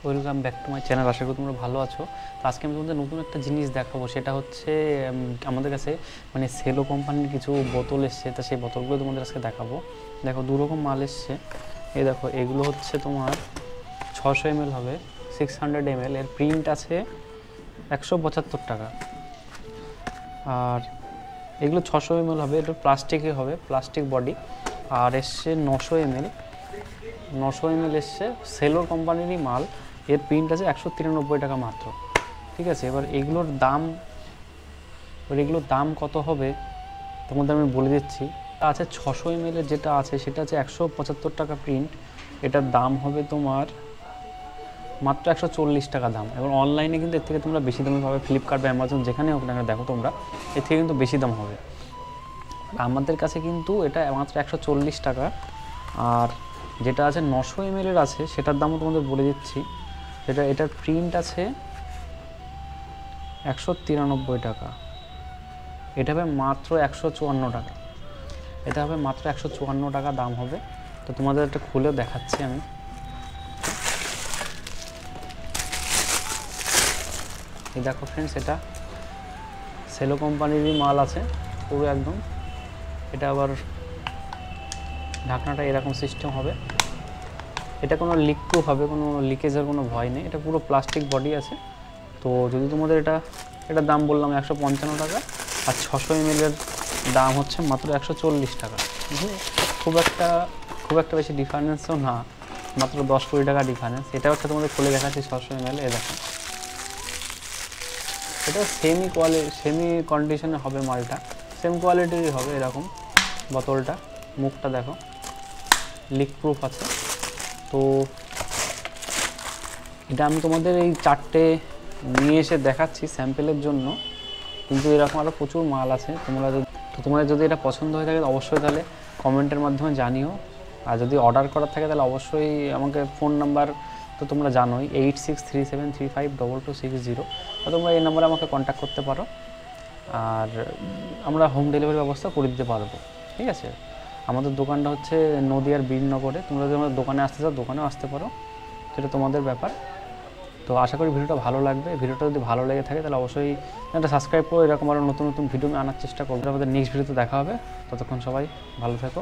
Welcome back to my channel. আশা করি তোমরা ভালো আছো। তো আজকে আমি তোমাদের নতুন একটা জিনিস দেখাবো, সেটা হচ্ছে আমাদের কাছে মানে সেলো কোম্পানির কিছু বোতল এসছে, তা সেই বোতলগুলো তোমাদের আজকে দেখাবো। দেখো দু রকম মাল এসছে। এই দেখো, এগুলো হচ্ছে তোমার 600 ml হবে, 600 ml। এর প্রিন্ট আছে 175 টাকা। আর এগুলো 600 ml হবে, এটা প্লাস্টিকে হবে, প্লাস্টিক বডি। আর এসছে 900 ml, 900 ml এসছে, সেলোর কোম্পানিরই মাল। এর প্রিন্ট আছে 193 টাকা মাত্র। ঠিক আছে, এবার এগুলোর দাম কত হবে তোমাদের আমি বলে দিচ্ছি। আছে 600 ml এর যেটা আছে সেটা আছে 175 টাকা প্রিন্ট। এটার দাম হবে তোমার মাত্র 140 টাকা দাম। এবার অনলাইনে কিন্তু এর থেকে তোমরা বেশি দামে পাবে, ফ্লিপকার্ট বা অ্যামাজন যেখানে হোক না দেখো তোমরা, এর থেকে কিন্তু বেশি দাম হবে। আমাদের কাছে কিন্তু এটা মাত্র 140 টাকা। আর যেটা আছে 900 ml এর আছে সেটার দামও তোমাদের বলে দিচ্ছি। এটার প্রিন্ট আছে 193 টাকা। এটা হবে মাত্র 154 টাকা। এটা হবে মাত্র 154 টাকা দাম হবে। তো তোমাদের একটা খুলে দেখাচ্ছি আমি। এই দেখো ফ্রেন্ডস, এটা সেলো কোম্পানিরই মাল আছে পুরো একদম। এটা আবার ঢাকনাটা এরকম সিস্টেম হবে। এটা কোনো লিক প্রুফ হবে, কোনো লিকেজের কোনো ভয় নেই। এটা পুরো প্লাস্টিক বডি আছে। তো যদি তোমাদের এটার দাম বললাম 155 টাকা, আর 600 ml এর দাম হচ্ছে মাত্র 140 টাকা। খুব একটা বেশি ডিফারেন্সও না, মাত্র 10-20 টাকা ডিফারেন্স। এটা হচ্ছে তোমাদের খুলে দেখাচ্ছি 600 ml। এ দেখো, এটা সেমি কন্ডিশনে হবে মালটা, সেম কোয়ালিটিরই হবে। এরকম বোতলটা, মুখটা দেখো, লিক প্রুফ আছে। তো এটা আমি তোমাদের এই 4টে নিয়ে এসে দেখাচ্ছি স্যাম্পেলের জন্য, কিন্তু এরকম আরও প্রচুর মাল আছে। তোমাদের যদি এটা পছন্দ হয়ে থাকে অবশ্যই তাহলে কমেন্টের মাধ্যমে জানিও। আর যদি অর্ডার করার থাকে তাহলে অবশ্যই আমাকে ফোন নাম্বার তো তোমরা জানোই, 8637352260। তো তোমরা এই নাম্বারে আমাকে কন্ট্যাক্ট করতে পারো, আর আমরা হোম ডেলিভারি ব্যবস্থা করে দিতে পারবো। ঠিক আছে, আমাদের দোকানটা হচ্ছে নদিয়ার বীরনগরে। তোমরা যদি আমাদের দোকানে আসতে চাও দোকানেও আসতে পারো, সেটা তোমাদের ব্যাপার। তো আশা করি ভিডিওটা ভালো লাগবে। ভিডিওটা যদি ভালো লেগে থাকে তাহলে অবশ্যই একটা সাবস্ক্রাইব করো। এরকম আরও নতুন নতুন ভিডিও আমি আনার চেষ্টা করবো। আমাদের নেক্সট ভিডিওতে দেখা হবে। ততক্ষণ সবাই ভালো থেকো।